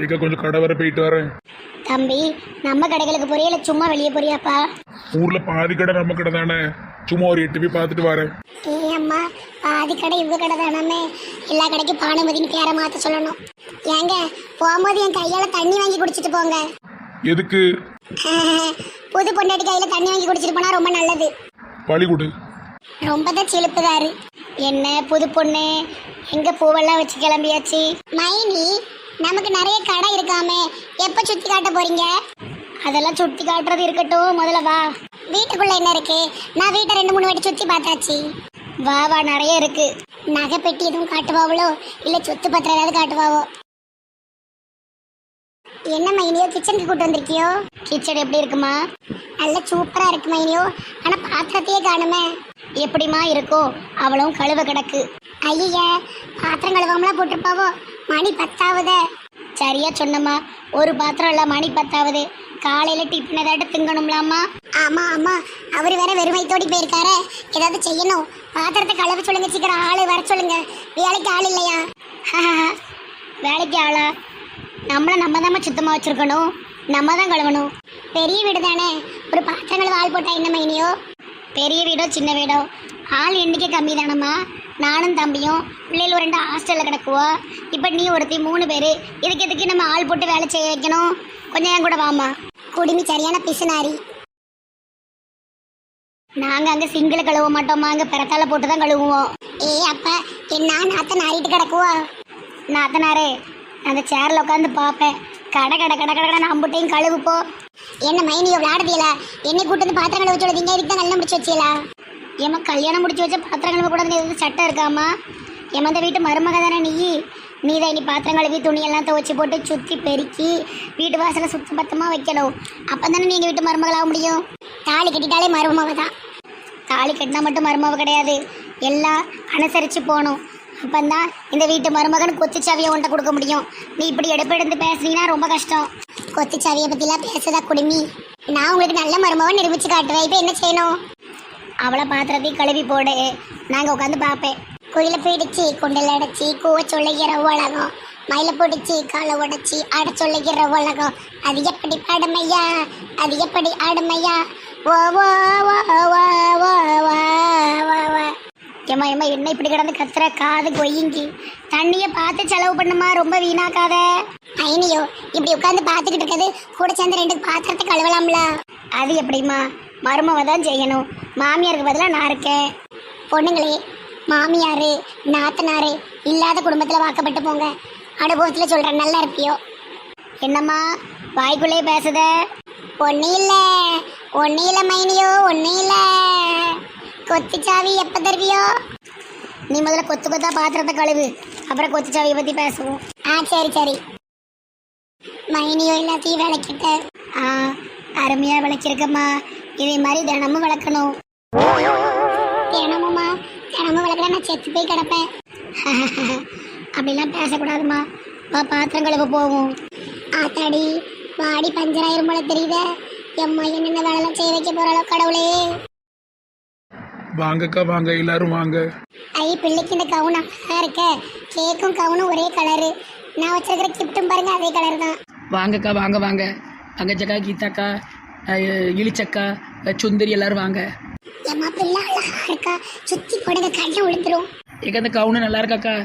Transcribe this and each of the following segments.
இங்க கொஞ்சம் கடை வர போயிட்டு வரேன். தம்பி, நம்ம கடைகளுக்கு போறியா இல்லை சும்மா வெளியே போறியாப்பா? ஊர்ல பாதி கடை நம்ம கடை தானே, சும்மா ஒரு 8 போய் பார்த்துட்டு வரேன். ஏ அம்மா, பாதி கடை இவங்க கடை தானே. எல்லா கடைக்கும் பானுமதினு பேரை மாற்ற சொல்லணும். ஏங்க, போகும்போது என் கையால தண்ணி வாங்கி குடிச்சிட்டு போங்க. எதுக்கு? புது பொண்டாட்டி கையில தண்ணி வாங்கி குடிச்சிட்டு போனா ரொம்ப நல்லது. பழி கொடு. ரொம்ப தான் சிலுப்புதாரு. என்ன புது பொண்ணு, எங்க பூவெல்லாம் வச்சு கிளம்பியாச்சு? மைனி, நமக்கு நிறைய கடை இருக்காமே, எப்ப சுத்தி காட்ட போறீங்க? அதெல்லாம் சுத்தி காட்டுறது இருக்கட்டும், முதல்ல வா. வீட்டுக்குள்ள என்ன இருக்கு? நான் வீட்டை 2-3 வாட்டி சுத்தி பார்த்தாச்சு. வா வா, நிறைய இருக்கு. நகை பெட்டி எதுவும் காட்டுவாவளோ இல்ல சொத்து பத்திரம் ஏதாவது காட்டுவாவோ? என்ன மைனியோ, கிச்சனுக்கு கூட்டு வந்திருக்கியோ? கிச்சன் எப்படி இருக்குமா? நல்ல சூப்பரா இருக்கு மைனியோ. ஆனா பாத்திரத்தையே காணுமே. எப்படிமா இருக்கும்? அவளும் கழுவ கிடக்கு. ஐய, பாத்திரம் கழுவாமலாம் போட்டிருப்பாவோ? மணி 10ஆவது. சரியா சொன்னம்மா, ஒரு பாத்திரம் இல்ல, மணி 10ஆவது. காலையில டிஃபன் ஏதாட்டு திங்கணும்லாமா? ஆமா ஆமா, அவரு வேற வெறுமைத்தோடி போயிருக்காரு. ஏதாவது செய்யணும். பாத்திரத்தை கழுவ சொல்லுங்க, சீக்கிரம் ஆளு வர சொல்லுங்க. வேலைக்கு ஆள் இல்லையா? வேலைக்கு ஆளா? நம்ம தான் சுத்தமாக வச்சுருக்கணும், நம்ம தான் கழுவணும். பெரிய வீடு தானே, ஒரு பாத்திரங்கள் ஆள் போட்டால் என்ன மைனியோ? பெரிய வீடோ சின்ன வீடோ ஆள் எண்ணிக்கை கம்மி தானம்மா. நானும் தம்பியும் பிள்ளைகள் 2 ஹாஸ்டலில் கிடக்குவோம். இப்போ நீ ஒருத்தி 3 பேர். இதுக்கு எதுக்கு நம்ம ஆள் போட்டு வேலை செய்ய வைக்கணும்? கொஞ்சம் என் கூட வாமா. குடுமி சரியான பிசுனாரி. நாங்கள் அங்கே சிங்கிளை கழுவ மாட்டோம்மா, அங்கே பிறத்தால போட்டு தான் கழுவுவோம். ஏ அப்போ என்ன நாத்த நாரிட்டு கிடக்குவோம்? நாத்தனாரே, அந்த சேர்ல உட்காந்து பார்ப்பேன். கடை கடை கடை கடை கடை அம்புட்டையும் கழுவுப்போ. என்ன மைனியோ விளையாடுதியல? என்னை கூட்டு வந்து பாத்திரம் கழுவ சொல்லுதீங்க, இதுக்கு தான் நல்லா முடிச்சு வச்சியலா? ஏமா, கல்யாணம் முடிச்சு வச்சா பாத்திரம் கழுவ கூடாதுன்னு எதுவும் சட்டம் இருக்காமா? ஏமா, வீட்டு மருமக தானே நீ தான் இனி பாத்திரம் கழுவி துணியெல்லாம் துவச்சி போட்டு சுற்றி பெருக்கி வீட்டு வாசலை சுத்த பத்தமாக வைக்கணும். அப்போ தானே நீங்கள் வீட்டு மருமகளாக முடியும். தாலி கட்டிட்டாலே மருமக தான். தாலி கட்டினா மட்டும் மருமக கிடையாது, எல்லாம் அனுசரித்து போகணும். அப்பந்தான் இந்த வீட்டு மருமகன் கொத்துச்சாவியை உன்ட்ட கொடுக்க முடியும். நீ இப்படி எடுத்து பேசுனீங்கன்னா ரொம்ப கஷ்டம். கொத்துச்சாவியை பற்றிலாம் பேசுதா குடுமி? நான் உங்களுக்கு நல்ல மருமகன் நிரூபிச்சு காட்டுவேன். இப்போ என்ன செய்யணும்? அவளை பாத்திரத்தையும் கழுவி போடு, நாங்கள் உட்காந்து பார்ப்பேன். குயில பிடிச்சி குண்டில் அடைச்சி கூவ சொல்லுகிற உலகம், மயில பிடிச்சி காலை உடைச்சி அட சொல்லுகிற உலகம். அது எப்படி ஆடுமையா, அது எப்படி ஆடுமையா? ஓ ஓ ஓ ஓ ஓ ஓ. ஏமா ஏமா, என்ன இப்படி கிடந்து கத்துற? காது கொய்யுங்கி. தண்ணியை பார்த்து செலவு பண்ணுமா, ரொம்ப வீணாக்காத. ஐனியோ, இப்படி உட்காந்து பார்த்துக்கிட்டு இருக்கிறது கூட சேர்ந்து 2 பாத்திரத்தை கழுவலாம்ல? அது எப்படிம்மா? மருமவ தான் செய்யணும். மாமியாருக்கு பதிலாக நான் இருக்கேன். பொண்ணுங்களே, மாமியார் நாத்தனார் இல்லாத குடும்பத்தில் வாக்கப்பட்டு போங்க. அனுபவத்தில் சொல்கிறேன், நல்லா இருப்பியோ. என்னம்மா வாய்க்குள்ளே பேசுத? ஒன்றும் இல்லை மைனியோ, ஒன்றும் இல்லை. கொத்துச்சாவி எப்போ தருவியோ? நீ முதல்ல கொத்தா பாத்திரத்தை கழுவு, அப்புறம் கொத்துச்சாவியை பற்றி பேசுவோம். சரி சரி. மைனியோ எல்லாத்தையும் விளக்கிட்ட? அருமையாக விளக்கிருக்கம்மா. இதே மாதிரி தினமும் விளக்கணும். தினமும்மா, தினமும் விளக்கல நான் செத்து போய் கிடப்பேன். அப்படிலாம் பேசக்கூடாதுமா. பாத்திரம் கழுவ போவோம். ஆத்தாடி வாடி பஞ்சராயிரம் போல தெரியுதே. எம்மா, என்னென்ன வேலைலாம் செய்ய வைக்க போறாளோ கடவுளே. வாங்கக்கா வாங்க, எல்லாரும் வாங்க. பிள்ளைக்கு இந்த கவுன் அழகா இருக்க. கேக்கும் கவுனும் ஒரே கலரு. நான் வச்சிருக்கிற கிஃப்ட்டும் பாருங்க, அதே கலர் தான். வாங்கக்கா வாங்க வாங்க. அங்கச்சக்கா, கீதாக்கா, இழிச்சக்கா, சுந்தரி எல்லாரும் வாங்க. எம்மா, பிள்ளை அழகா இருக்கா, சுத்தி போடுங்க, கையை விழுந்துரும். ஏக்கா, அந்த கவுனு நல்லா இருக்காக்கா.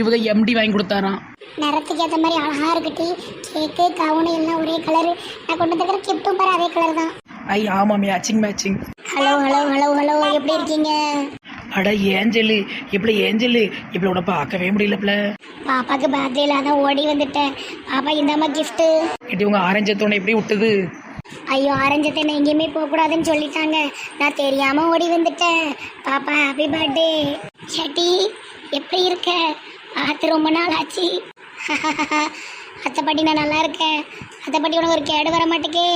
இவங்க எம்டி வாங்கி கொடுத்தாராம். நிறத்துக்கு ஏற்ற மாதிரி அழகா இருக்குட்டி. கேக்கு கவுனு எல்லாம் ஒரே கலரு. நான் கொண்டு வந்துக்கிற கிஃப்ட்டும் பாரு, அதே கலர் தான். ஆமாம், matching. Hello hello hello hello, எப்படி இருக்கீங்க? அட ஏஞ்சலு, இப்படி உன பார்க்கவே முடியலப்ல. பாப்பாக்கு பர்த்டேல அதான் ஓடி வந்துட்டேன். பாப்பா இந்தாம்மா கிஃப்ட்டு. எப்படி உங்க ஆரஞ்சத்தோனை எப்படி விட்டுது? ஐயோ, ஆரஞ்சத்தை என்ன எங்கேயுமே போகக்கூடாதுன்னு சொல்லிட்டாங்க. நான் தெரியாமல் ஓடி வந்துட்டேன். பாப்பா ஹாப்பி பர்த்டே. சேட்டி, எப்படி இருக்க? பார்த்து ரொம்ப நாள் ஆச்சு. அத்தை பாட்டி, நான் நல்லா இருக்கேன். அத்தை பாட்டி, உனக்கு ஒரு கேடு வர மாட்டேக்கே.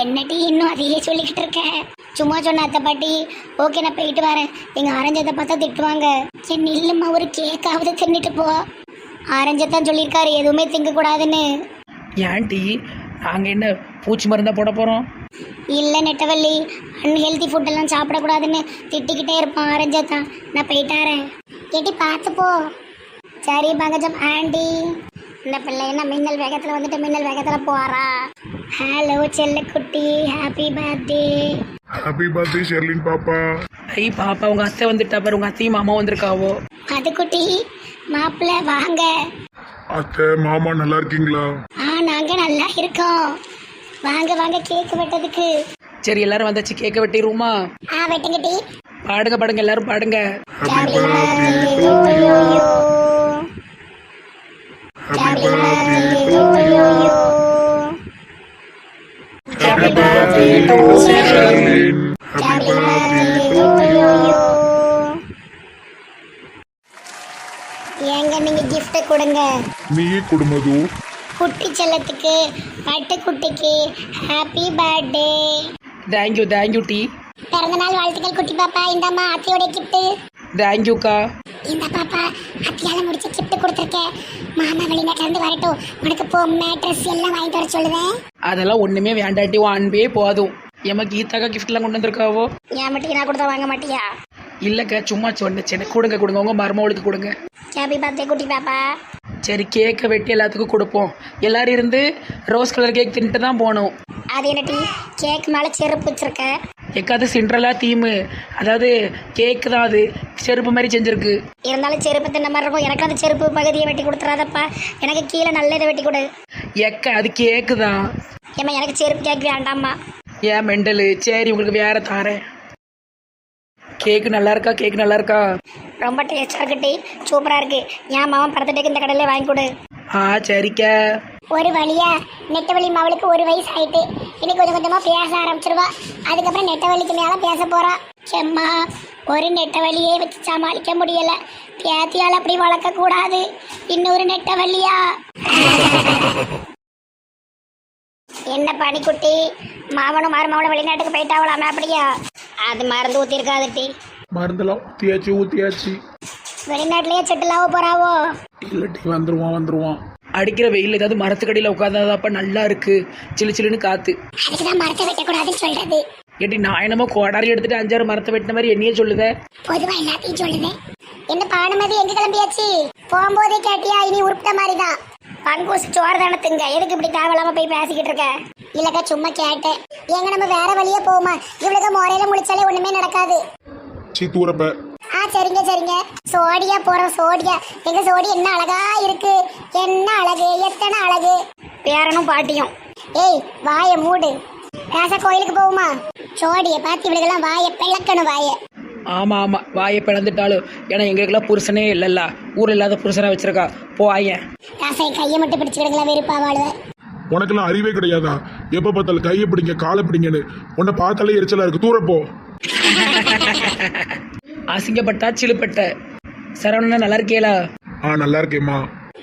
என்னட்டி இன்னும் அதையே சொல்லிக்கிட்டு இருக்கேன்? சும்மா சொன்ன அத்தை பாட்டி. ஓகே, நான் போயிட்டு வரேன். எங்கள் ஆரஞ்சத்தை பார்த்தா திட்டுவாங்க. சரி நில்லும்மா, ஒரு கேக்காவது தின்னுட்டு போ. ஆரஞ்சத்தான் சொல்லியிருக்காரு எதுவுமே திங்கக்கூடாதுன்னு. ஏன்டி, நாங்கள் என்ன பூச்சி மருந்தா போட போகிறோம்? இல்லை நெட்டவள்ளி, அன்ஹெல்தி ஃபுட்டெல்லாம் சாப்பிடக்கூடாதுன்னு திட்டிக்கிட்டே இருப்பான் ஆரஞ்சத்தான். நான் போயிட்டாரேன். கேட்டி பார்த்து போ. சரி பங்கஜம் ஆண்டி. இந்த பிள்ளை என்ன மின்னல் வேகத்துல வந்துட்டு மின்னல் வேகத்துல போறா. ஹலோ செல்லக்குட்டி, happy birthday. Happy birthday Sherlin பாப்பா. ஐ பாப்பா உங்க அத்தை வந்துட்டா பாரு, உங்க அத்தையும் மாமா வந்திருக்காவோ. அதுக்குட்டி மாப்பிள்ள வாங்க. அத்தை மாமா நல்லா இருக்கீங்களா? நாங்க நல்லா இருக்கோம். வாங்க வாங்க கேக் வெட்டதுக்கு. சரி எல்லாரும் வந்தாச்சு, கேக்க வெட்டிடுவோமா? வெட்டுங்கட்டி. பாடுங்க பாடுங்க, எல்லாரும் பாடுங்க. Happy birthday to you. Happy birthday to you. Happy birthday to Sherlin. Happy birthday to you. ஏங்க நீங்க gift கொடுங்க. நீயே குடுமது. குட்டி செல்லத்துக்கு பட்டுக்குட்டிக்கு ஹாப்பி பர்த்டே. Thank you tea. பிறந்த நாள் வாழ்த்துக்கள் குட்டி பாப்பா. இந்தாம்மா அத்தையோட கிஃப்ட். தேங்க்யூக்கா. இந்த பாப்பா அத்தியால முடிச்ச கிஃப்ட் கொடுத்துருக்கேன். மாமா வெளிநாட்டுல இருந்து வரட்டும், உனக்கு பொம்மை ட்ரெஸ் எல்லாம் வாங்கிட்டு வர சொல்லுவேன். அதெல்லாம் ஒண்ணுமே வேண்டாட்டி, உன் அன்பே போதும். ஏமா கீதாக்கா கிஃப்ட்லாம் கொண்டு வந்திருக்காவோ? ஏன் மட்டும் நான் கொடுத்தா வாங்க மாட்டியா? இல்லக்கா சும்மா சொன்னேன். கொடுங்க உங்க மருமகளுக்கு கொடுங்க. ஹாப்பி பர்த்டே குட்டி பாப்பா. சரி கேக்கை வெட்டி எல்லாத்துக்கும் கொடுப்போம். எல்லாரும் இருந்து ரோஸ் கலர் கேக் தின்ட்டு தான் போகணும். அது என்ன டீ, கேக் மேல செருப்பு வச்சிருக்க? எக்காவது சிண்ட்ரலா தீமு, அதாவது கேக்கு தான், அது செருப்பு மாதிரி செஞ்சிருக்கு. இருந்தாலும் செருப்பு தின்ன மாதிரி இருக்கும். எனக்கு அந்த செருப்பு பகுதியை வெட்டி கொடுத்துறாதப்பா. எனக்கு கீழே நல்ல இதை வெட்டி கொடு. எக்க அது கேக்கு தான். ஏமா எனக்கு செருப்பு கேக் வேண்டாம்மா. ஏன் மெண்டலு? சரி உங்களுக்கு வேற தாரேன். கேக்கு நல்லா இருக்கா? கேக்கு நல்லா இருக்கா? ரொம்ப டேஸ்டா இருக்கு டீ, சூப்பரா இருக்கு. என் மாமன் பர்த்டேக்கு இந்த கடையில வாங்கி கொடு. சரிக்கா. ஒரு வழியா நெட்டவழி மாவளுக்கு 1 வயசு ஆயிட்டு. இன்னைக்கு கொஞ்சம் கொஞ்சமா பேச ஆரம்பிச்சிருவா. அதுக்கப்புறம் நெட்டவழிக்கு மேல பேச போறா. செம்மா ஒரு நெட்டவழியே வச்சு சமாளிக்க முடியல. பேத்தியால் அப்படி வளர்க்க கூடாது. இன்னொரு நெட்டவழியா? என்ன பனிக்குட்டி, மாவனும் மருமவளும் வெளிநாட்டுக்கு போயிட்டாவலாமே, அப்படியா? அது மருந்து ஊத்திருக்காது டீ. மருந்தெல்லாம் ஊத்தியாச்சு. வெளிநாட்டுலயே செட்டில் ஆக போறாவோ? இல்லட்டி வந்துருவான். அடிக்கிற வெயில் ஏதாவது மரத்துக்கடியில் உட்காந்தாதாப்ப நல்லா இருக்கு, சிலு சிலுன்னு காத்து. அதுக்குதான் மரத்தை வெட்டக்கூடாதுன்னு சொல்றது. ஏட்டி நான் என்னமோ கோடாரி எடுத்துட்டு 5-6 மரத்தை வெட்டின மாதிரி என்னையே சொல்லுத. பொதுவா எல்லாத்தையும் சொல்லுவேன். என்ன பானுமதி எங்க கிளம்பியாச்சு? போகும்போதே கேட்டியா? இனி உருப்பிட்ட மாதிரிதான். பங்கூஸ் சோறு தானத்துங்க, எதுக்கு இப்படி தேவையில்லாம போய் பேசிக்கிட்டு இருக்க? இல்லக்கா சும்மா கேட்டேன். எங்க நம்ம வேற வழியே போகுமா? இவ்வளவு முறையில முடிச்சாலே ஒண்ணுமே நடக்காது. தூரப்ப. சரிங்க. சோடியா போறோம். சோடியா எங்க சோடி என்ன அழகா இருக்கு. என்ன அழகு, எத்தனை அழகு. பேரனும் பாட்டியும். ஏய் வாய மூடு. ராசா கோயிலுக்கு போகுமா? சோடிய பார்த்து இவளுக்கெல்லாம் வாய பிளக்கணும். வாய ஆமா வாயை பிளந்துட்டாலும், ஏன்னா எங்களுக்கெல்லாம் புருஷனே இல்லைல்ல, ஊர் இல்லாத புருஷனா வச்சிருக்கா. போயேன் ராசா கையை மட்டும் பிடிச்சுக்கிடுங்களா, வெறுப்பா வாழுவேன். உனக்கெல்லாம் அறிவே கிடையாதா? எப்ப பார்த்தாலும் கையை பிடிங்க காலை பிடிங்கன்னு. உன்னை பார்த்தாலே எரிச்சலா இருக்கு, தூரப்போ. அசிங்கப்பட்டா சிலுப்பட்ட. சரவணா நல்லா இருக்கேலா? நல்லா இருக்கேம்மா.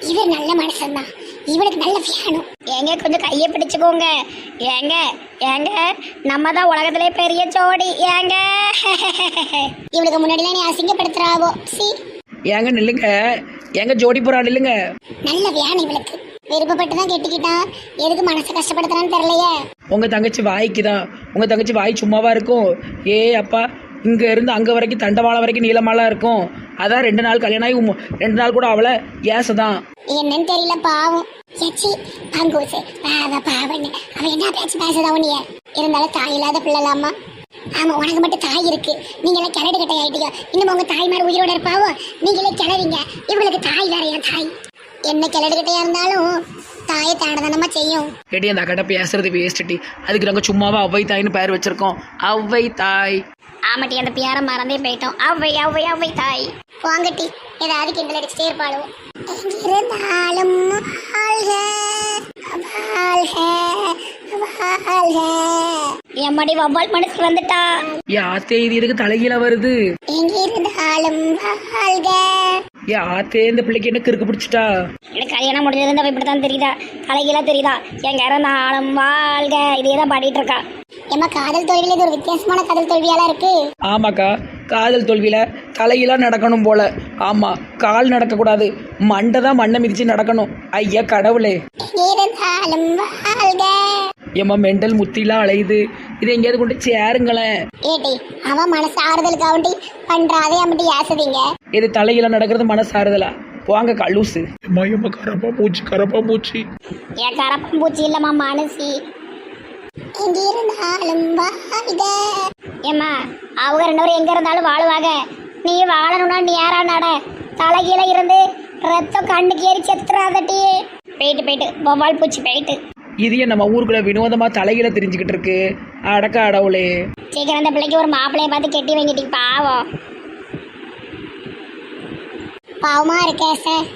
இது நல்ல மனுஷன் தான், இவனுக்கு நல்ல வேணும். ஏங்க கொஞ்சம் கையை பிடிச்சுக்கோங்க. ஏங்க நம்ம தான் உலகத்திலே பெரிய ஜோடி. ஏங்க இவளுக்கு முன்னாடிலாம் நீ அசிங்கப்படுத்துறாவோ. ஏங்க நில்லுங்க, எங்க ஜோடி போறா நில்லுங்க. நல்ல வேணும் இவளுக்கு. விருப்பப்பட்டுதான் கெட்டிக்கிட்டான். எதுக்கு மனசை கஷ்டப்படுத்துறான்னு தெரியலையே. உங்க தங்கச்சி வாய்க்குதான். உங்க தங்கச்சி வாய் சும்மாவா இருக்கும்? அப்பா இங்க இருந்து அங்க வரைக்கும் தண்டவாளம் வரைக்கும் நீளமாலாம் இருக்கும். அதான் 2 நாள் கல்யாணம் ஆகி 2 நாள் கூட அவளை ஏசதான். என்னன்னு தெரியல பாவம். எச்சி பங்கூசு பாவன்னு அவ என்ன பேசுதா உன்னைய? இருந்தாலும் தாய் இல்லாத பிள்ளைலாமா? ஆமா உனக்கு மட்டும் தாய் இருக்கு. நீங்களே கிணறு கட்டை ஆயிட்டீங்க. இன்னும் உங்க தாய் மாதிரி உயிரோட இருப்பாவோ? நீங்களே கிளறீங்க. இவளுக்கு தாய் வேற. என் தாய் என்ன கிளறு கட்டையா இருந்தாலும் தாயை தானதானமா செய்யும். கேட்டி அந்த அக்கட்ட பேசுறது வேஸ்டி. அதுக்கு நாங்க சும்மாவா அவ்வை தாய்னு பேர் வச்சிருக்கோம். அவ்வை தாய். ஆமாட்டி அந்த பேரை மறந்தே போயிட்டோம். அவ்வை தாய். வாங்கட்டி ஏதாவது கிண்டல் அடிச்சுட்டே இருப்பாளோ. எங்கிருந்தாலும் எம்மாடி வவ்வால் மனசு வந்துட்டா. யாத்தே இது எதுக்கு தலைகீழ வருது? எங்கிருந்தாலும் யாத்தே இந்த பிள்ளைக்கு என்ன கிறுக்கு பிடிச்சிட்டா? எனக்கு கல்யாணம் முடிஞ்சது இப்படித்தான் தெரியுதா? தலைகீழா தெரியுதா? எங்க இறந்தாலும் வாழ்க இதேதான் பாடிட்டு இருக்கா. ஏமா காதல் தோல்வியில இது ஒரு வித்தியாசமான காதல் தோல்வியாலாம் இருக்கு. ஆமாக்கா, காதல் தோல்வியில தலைகீழா நடக்கணும் போல. ஆமா, கால் நடக்க கூடாது, மண்டை தான் மண்ணை மிதிச்சு நடக்கணும். ஐயா கடவுளே. ஏமா மெண்டல் முத்திலாம் அலையுது. இது எங்கேயாவது கொண்டு சேருங்களேன். ஏட்டி அவன் மனசு ஆறுதலுக்கு அவன்டி பண்றாதே அம்மட்டி ஏசுதீங்க. இது தலைகீழா நடக்கிறது மனசு ஆறுதலா? போங்க கல்லூசு. எம்மா கரப்பா மூச்சு. என் கரப்பம் பூச்சி இல்லம்மா மனசி. எங்கிருந்தாலும் வாழ்க. ஏம்மா அவங்க 2 பேரும் எங்க இருந்தாலும் வாழுவாங்க. நீ வாழணும்னா நேரா நட. தலைகீழ இருந்து ரத்தம் கண்ணுக்கு ஏறி செத்துறாதட்டி. போயிட்டு வவ்வால் பூச்சி போயிட்டு. இது நம்ம ஊருக்குள்ள வினோதமாக தலையில தெரிஞ்சுக்கிட்டு இருக்கு. அடக்க அடவுளே. சீக்கிரம் அந்த பிள்ளைக்கு ஒரு மாப்பிள்ளைய பார்த்து கெட்டி வாங்கிட்டீங்க. பாவமா இருக்கே சார்.